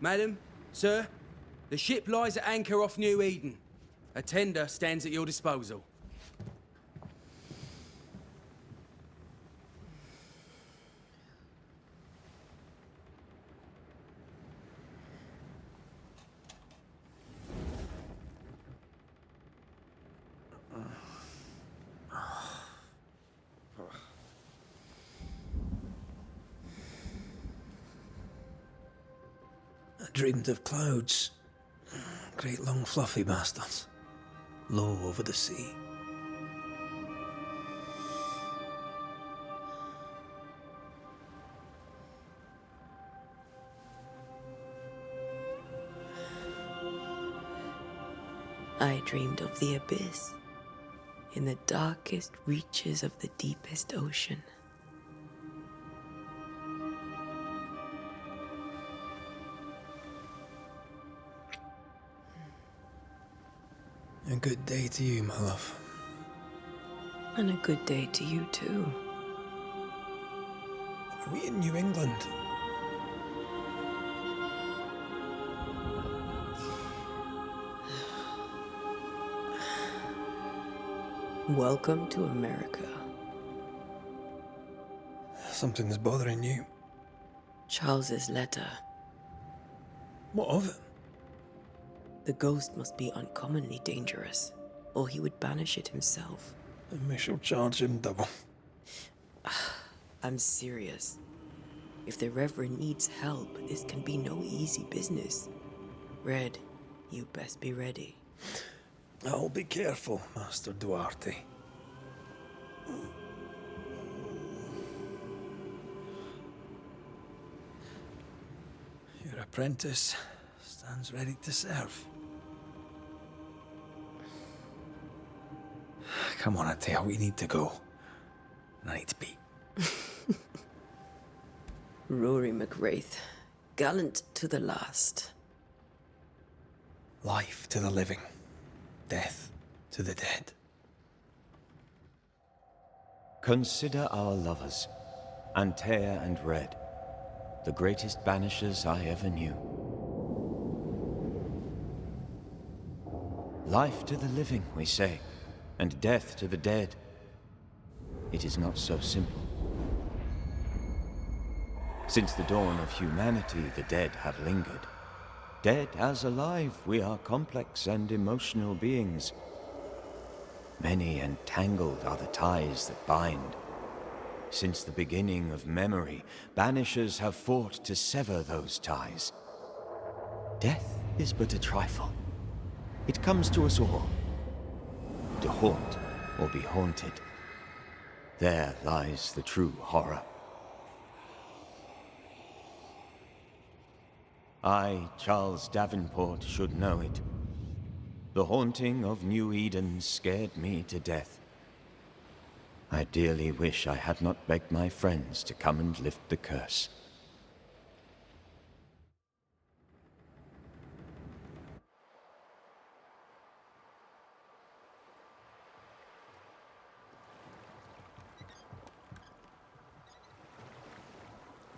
Madam, sir, the ship lies at anchor off New Eden. A tender stands at your disposal. I dreamed of clouds. Great long fluffy bastards. Low over the sea. I dreamed of the abyss, in the darkest reaches of the deepest ocean. A good day to you, my love. And a good day to you too. Are we in New England? Welcome to America. Something's bothering you. Charles's letter. What of it? The ghost must be uncommonly dangerous, or he would banish it himself. And we shall charge him double. I'm serious. If the Reverend needs help, this can be no easy business. Red, you best be ready. I'll be careful, Master Duarte. Your apprentice stands ready to serve. Come on, Antea, we need to go. I need to be. Rory McWraith, gallant to the last. Life to the living, death to the dead. Consider our lovers, Antea and Red, the greatest banishers I ever knew. Life to the living, we say, and death to the dead. It is not so simple. Since the dawn of humanity, the dead have lingered. Dead as alive, we are complex and emotional beings. Many and tangled are the ties that bind. Since the beginning of memory, banishers have fought to sever those ties. Death is but a trifle. It comes to us all. To haunt or be haunted. There lies the true horror. I, Charles Davenport, should know it. The haunting of New Eden scared me to death. I dearly wish I had not begged my friends to come and lift the curse.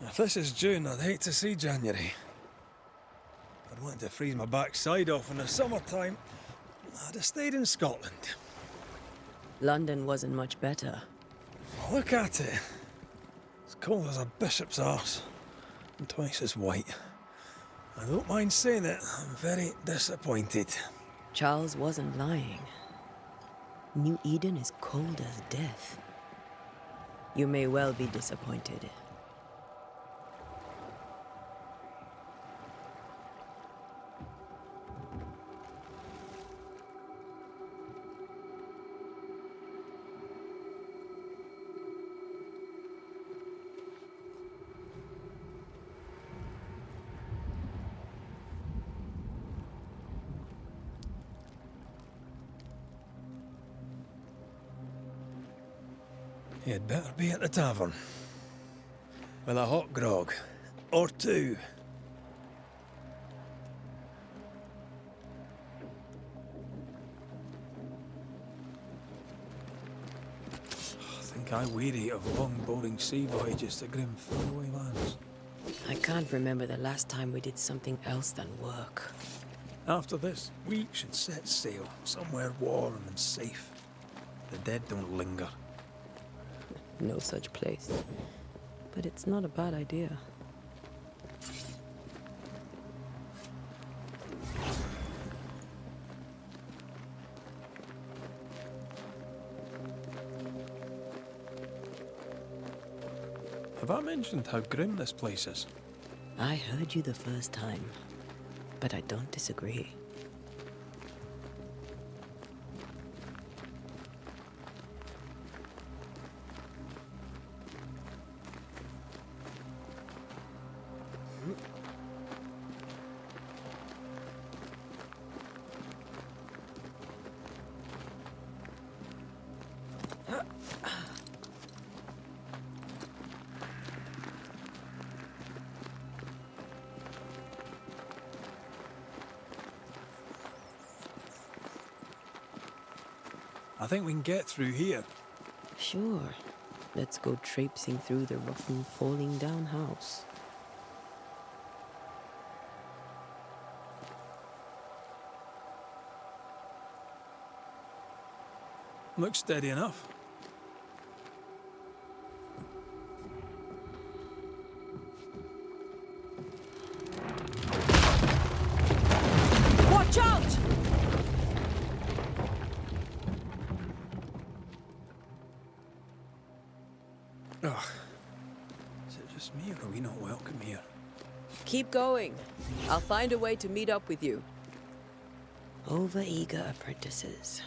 If this is June, I'd hate to see January. I'd want to freeze my backside off in the summertime. I'd have stayed in Scotland. London wasn't much better. Look at it. As cold as a bishop's arse. And twice as white. I don't mind saying it, I'm very disappointed. Charles wasn't lying. New Eden is cold as death. You may well be disappointed. You'd better be at the tavern. With a hot grog. Or two. I think I weary of long, boring sea voyages to grim, faraway lands. I can't remember the last time we did something else than work. After this, we should set sail somewhere warm and safe. The dead don't linger. No such place. But it's not a bad idea. Have I mentioned how grim this place is? I heard you the first time, but I don't disagree. I think we can get through here. Sure. Let's go traipsing through the rotten, falling down house. Looks steady enough. Watch out! Ugh. Is it just me, or are we not welcome here? Keep going. I'll find a way to meet up with you. Over-eager apprentices.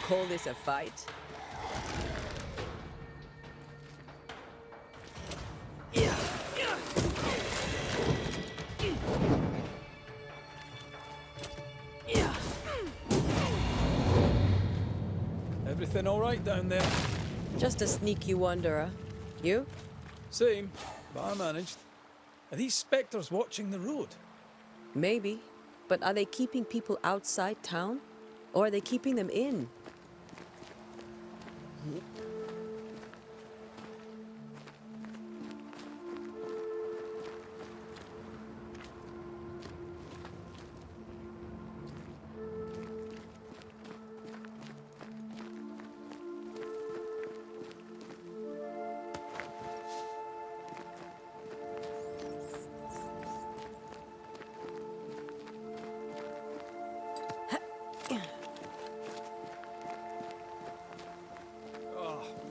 Call this a fight? Everything all right down there? Just a sneaky wanderer. You? Same, but I managed. Are these specters watching the road? Maybe. But are they keeping people outside town? Or are they keeping them in?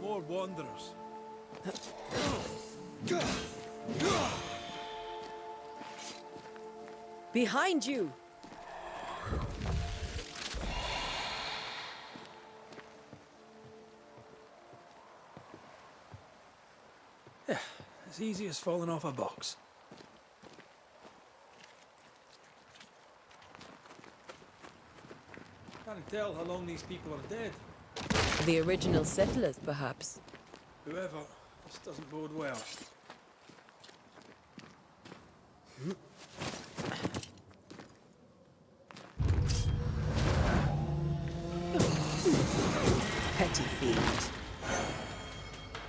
More wanderers. Behind you! Yeah, as easy as falling off a box. Can't tell how long these people are dead. The original settlers, perhaps. Whoever, this doesn't bode well. Petty fiend.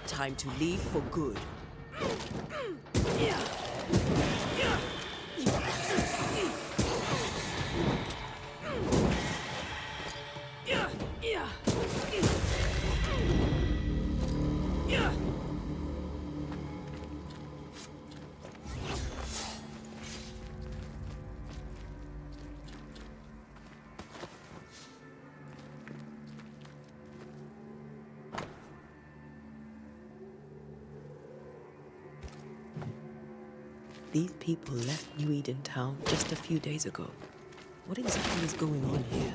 Time to leave for good. These people left New Eden Town just a few days ago. What exactly is going on here?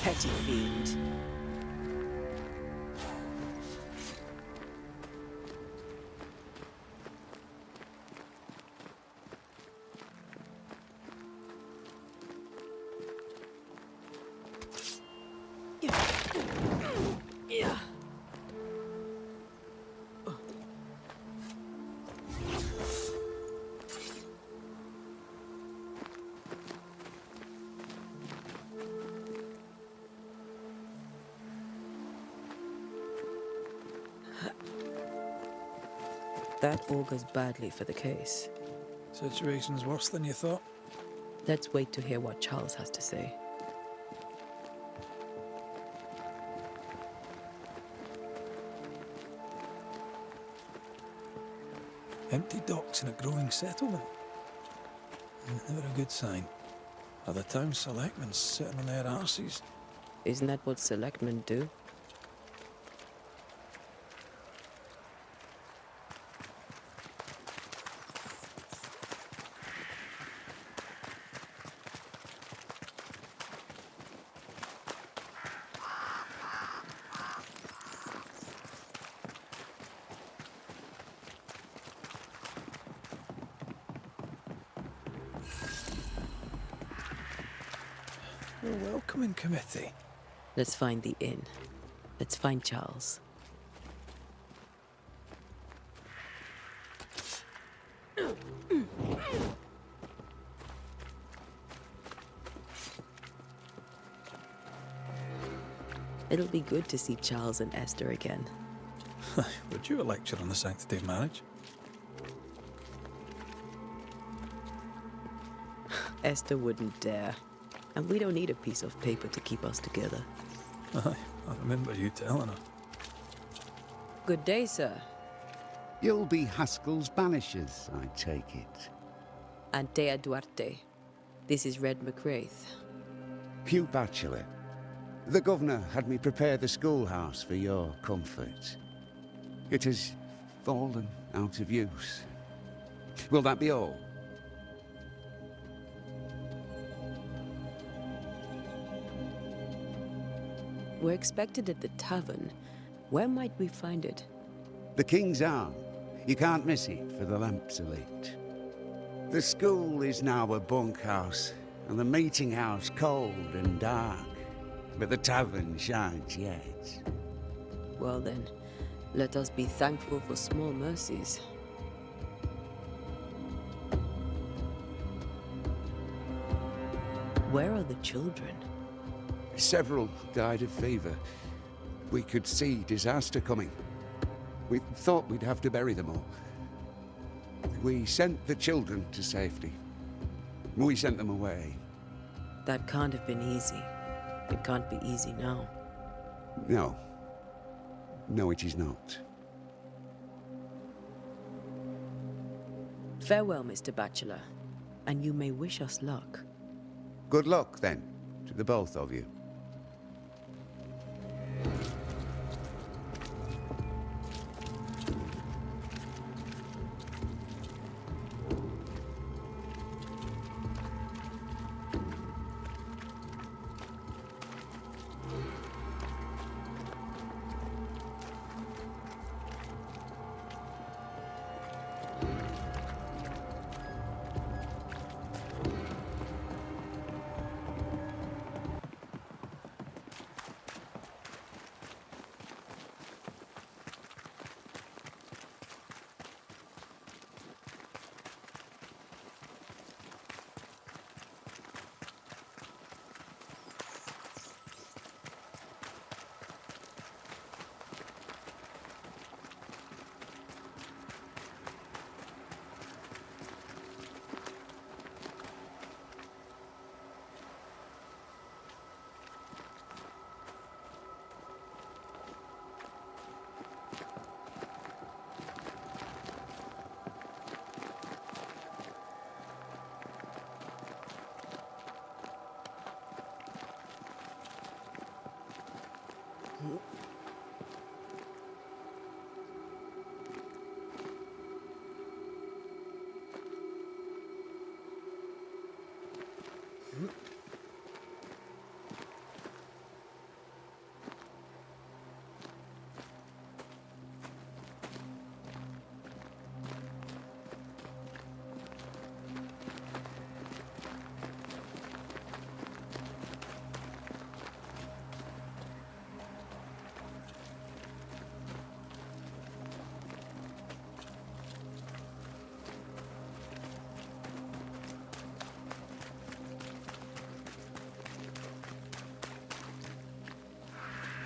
Petty fiend. That augurs badly for the case. Situation's worse than you thought. Let's wait to hear what Charles has to say. Empty docks in a growing settlement. Never a good sign. Are the town selectmen sitting on their arses? Isn't that what selectmen do? A welcoming committee. Let's find the inn. Let's find Charles. It'll be good to see Charles and Esther again. Would you a lecture on the sanctity of marriage? Esther wouldn't dare. And we don't need a piece of paper to keep us together. Aye, I remember you telling her. Good day, sir. You'll be Haskell's Banishers, I take it. Antea Duarte. This is Red McRaith. Hugh Bachelor. The governor had me prepare the schoolhouse for your comfort. It has fallen out of use. Will that be all? We're expected at the tavern. Where might we find it? The King's Arm. You can't miss it, for the lamps are lit. The school is now a bunkhouse, and the meeting house cold and dark. But the tavern shines yet. Well then, let us be thankful for small mercies. Where are the children? Several died of fever. We could see disaster coming. We thought we'd have to bury them all. We sent the children to safety. We sent them away. That can't have been easy. It can't be easy now. No. No, it is not. Farewell, Mr. Bachelor. And you may wish us luck. Good luck, then, to the both of you.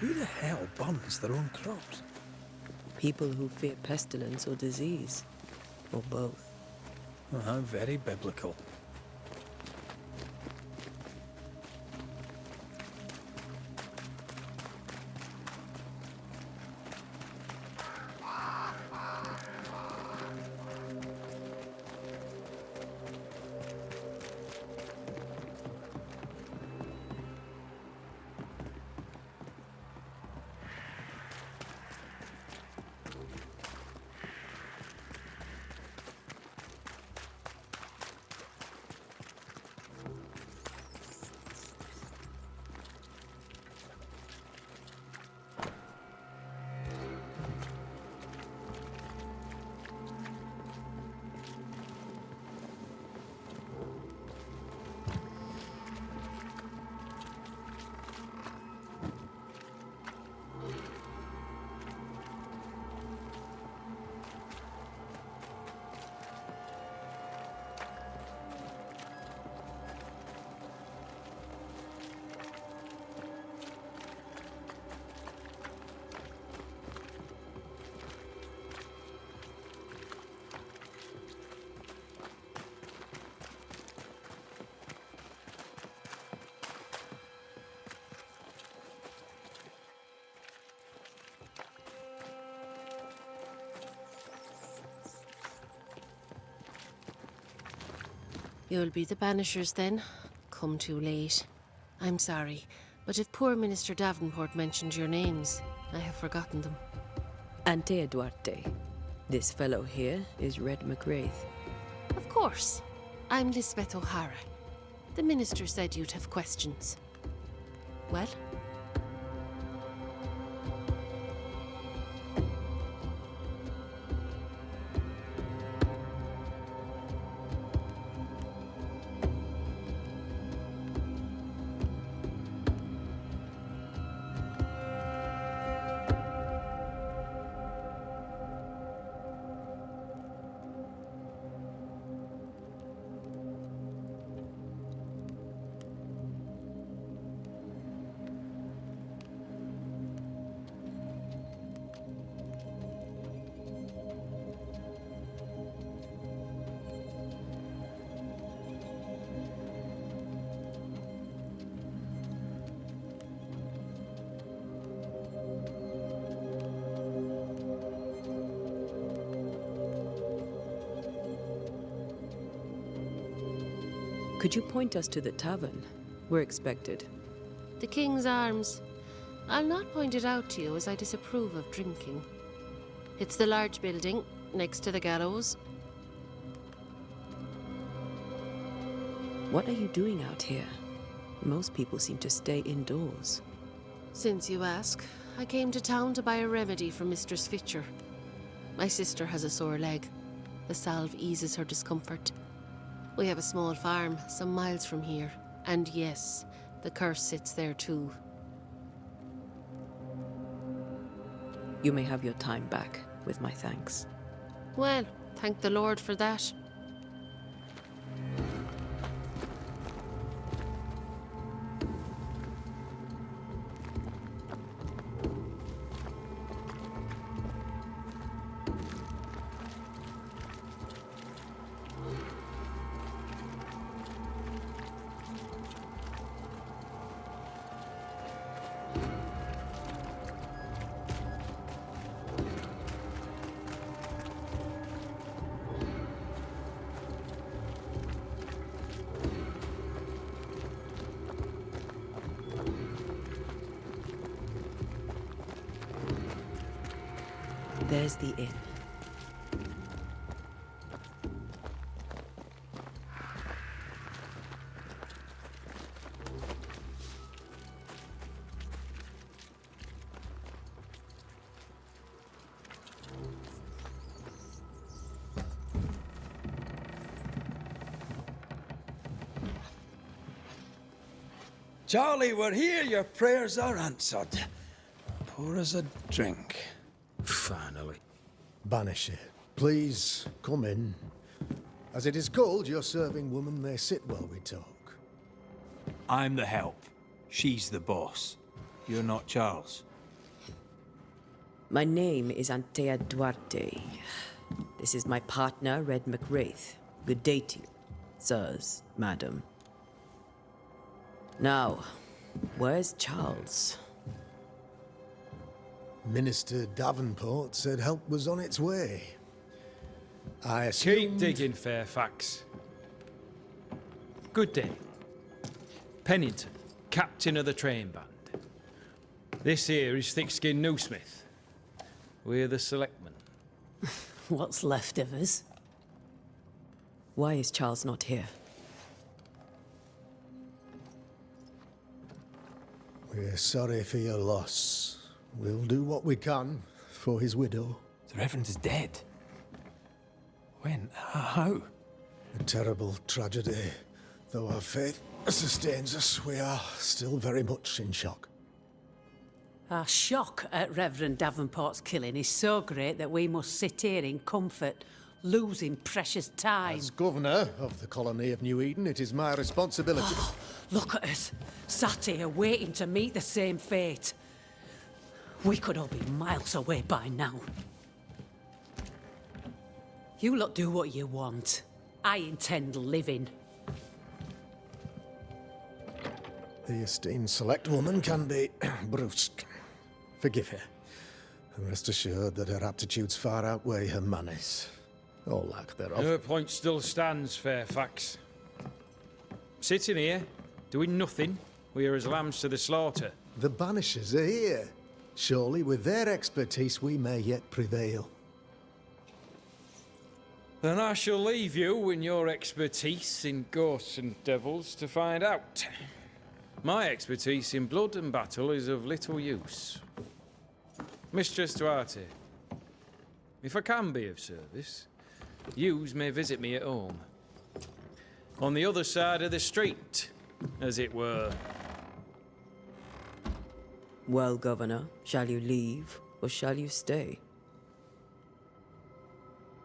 Who the hell burns their own crops? People who fear pestilence or disease, or both. How very biblical. You'll be the Banishers then? Come too late. I'm sorry, but if poor Minister Davenport mentioned your names, I have forgotten them. Antea Duarte. This fellow here is Red McRaith. Of course. I'm Lisbeth O'Hara. The Minister said you'd have questions. Well? Could you point us to the tavern? We're expected. The King's Arms. I'll not point it out to you as I disapprove of drinking. It's the large building, next to the gallows. What are you doing out here? Most people seem to stay indoors. Since you ask, I came to town to buy a remedy for Mistress Fitcher. My sister has a sore leg. The salve eases her discomfort. We have a small farm, some miles from here. And yes, the curse sits there too. You may have your time back, with my thanks. Well, thank the Lord for that. There's the inn. Charlie, we're here. Your prayers are answered. Pour us a drink. Finally. Banisher, please come in. As it is called, your serving woman may sit while we talk. I'm the help. She's the boss. You're not Charles. My name is Antea Duarte. This is my partner, Red McRaith. Good day to you, sirs, madam. Now, where's Charles? Minister Davenport said help was on its way. I assumed... Keep digging, Fairfax. Good day. Pennington, captain of the train band. This here is thick-skinned Newsmith. We're the selectmen. What's left of us? Why is Charles not here? We're sorry for your loss. We'll do what we can for his widow. The Reverend is dead. When? How? A terrible tragedy. Though our faith sustains us, we are still very much in shock. Our shock at Reverend Davenport's killing is so great that we must sit here in comfort, losing precious time. As governor of the colony of New Eden, it is my responsibility. Look at us, sat here waiting to meet the same fate. We could all be miles away by now. You lot do what you want. I intend living. The esteemed select woman can be brusque. Forgive her. And rest assured that her aptitudes far outweigh her manners. Or lack thereof. Her point still stands, Fairfax. Sitting here, doing nothing, we're as lambs to the slaughter. The Banishers are here. Surely with their expertise we may yet prevail. Then I shall leave you and your expertise in ghosts and devils to find out. My expertise in blood and battle is of little use. Mistress Duarte, if I can be of service, yous may visit me at home. On the other side of the street, as it were. Well, Governor, shall you leave or shall you stay?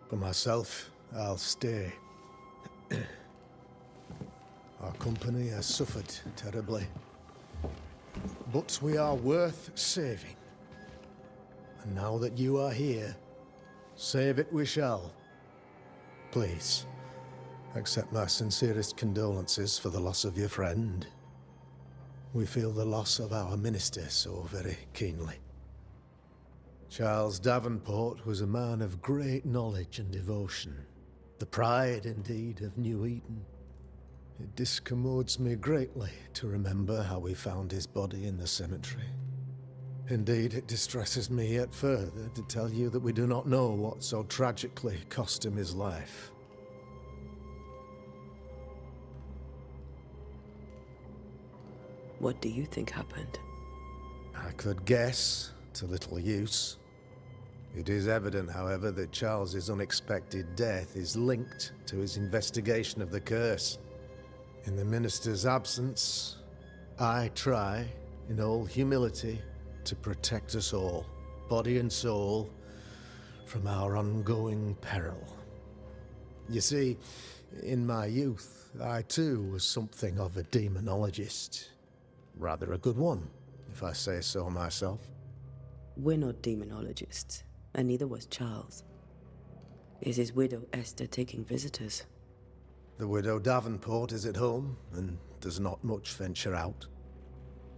For myself, I'll stay. Our company has suffered terribly. But we are worth saving. And now that you are here, save it we shall. Please, accept my sincerest condolences for the loss of your friend. We feel the loss of our minister so very keenly. Charles Davenport was a man of great knowledge and devotion. The pride, indeed, of New Eden. It discommodes me greatly to remember how we found his body in the cemetery. Indeed, it distresses me yet further to tell you that we do not know what so tragically cost him his life. What do you think happened? I could guess, to little use. It is evident, however, that Charles's unexpected death is linked to his investigation of the curse. In the minister's absence, I try, in all humility, to protect us all, body and soul, from our ongoing peril. You see, in my youth, I too was something of a demonologist. Rather a good one, if I say so myself. We're not demonologists, and neither was Charles. Is his widow Esther taking visitors? The widow Davenport is at home, and does not much venture out.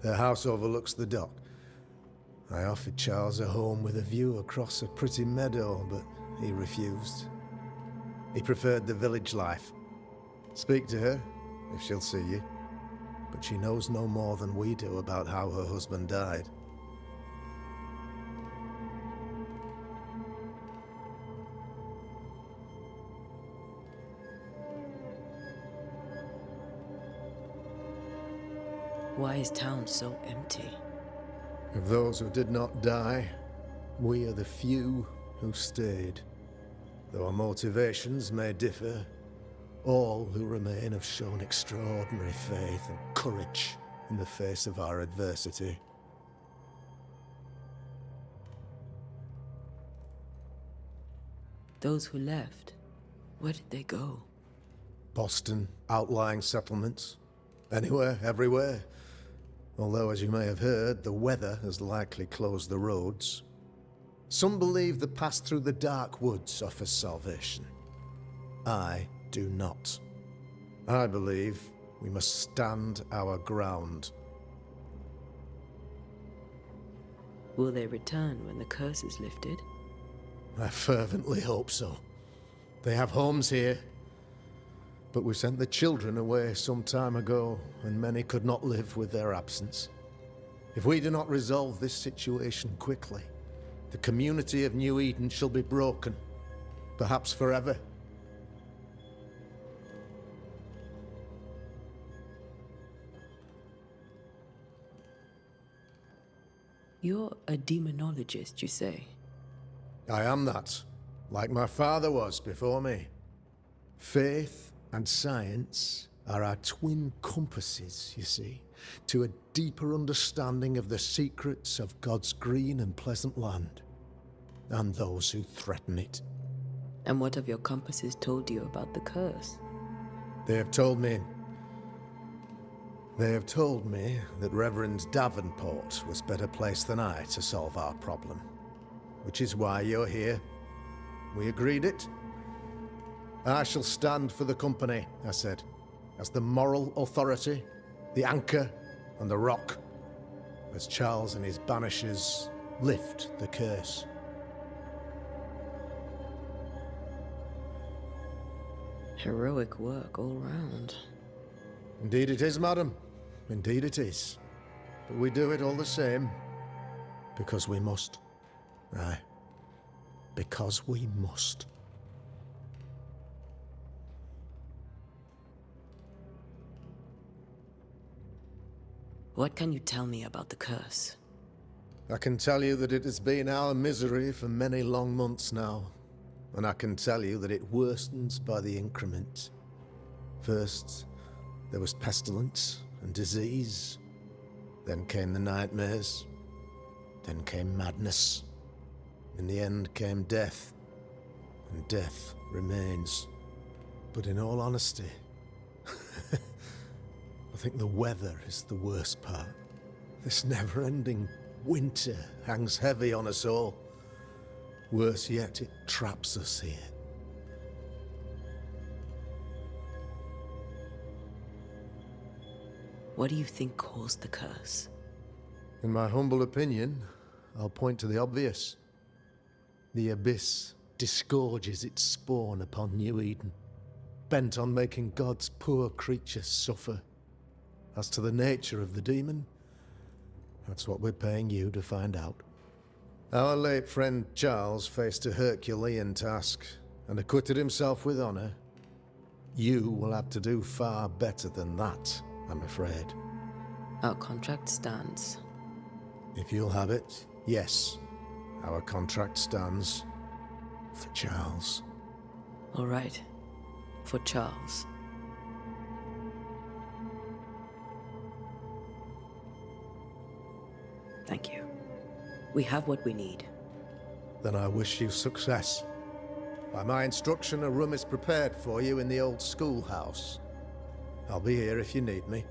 Her house overlooks the dock. I offered Charles a home with a view across a pretty meadow, but he refused. He preferred the village life. Speak to her, if she'll see you. But she knows no more than we do about how her husband died. Why is town so empty? Of those who did not die, we are the few who stayed. Though our motivations may differ, all who remain have shown extraordinary faith and courage in the face of our adversity. Those who left, where did they go? Boston, outlying settlements. Anywhere, everywhere. Although, as you may have heard, the weather has likely closed the roads. Some believe the path through the dark woods offers salvation. I do not. I believe we must stand our ground. Will they return when the curse is lifted? I fervently hope so. They have homes here. But we sent the children away some time ago, and many could not live with their absence. If we do not resolve this situation quickly, the community of New Eden shall be broken, perhaps forever. You're a demonologist, you say? I am that, like my father was before me. Faith and science are our twin compasses, you see, to a deeper understanding of the secrets of God's green and pleasant land, and those who threaten it. And what have your compasses told you about the curse? They have told me that Reverend Davenport was better placed than I to solve our problem. Which is why you're here. We agreed it. I shall stand for the company, I said, as the moral authority, the anchor, and the rock, as Charles and his Banishers lift the curse. Heroic work all round. Indeed it is, madam. Indeed it is. But we do it all the same. Because we must. Aye. Because we must. What can you tell me about the curse? I can tell you that it has been our misery for many long months now. And I can tell you that it worsens by the increment. First, there was pestilence and disease. Then came the nightmares. Then came madness. In the end came death. And death remains. But in all honesty, I think the weather is the worst part. This never-ending winter hangs heavy on us all. Worse yet, it traps us here. What do you think caused the curse? In my humble opinion, I'll point to the obvious. The abyss disgorges its spawn upon New Eden, bent on making God's poor creatures suffer. As to the nature of the demon, that's what we're paying you to find out. Our late friend Charles faced a Herculean task and acquitted himself with honor. You will have to do far better than that, I'm afraid. Our contract stands. If you'll have it, yes. Our contract stands for Charles. All right. For Charles. Thank you. We have what we need. Then I wish you success. By my instruction, a room is prepared for you in the old schoolhouse. I'll be here if you need me.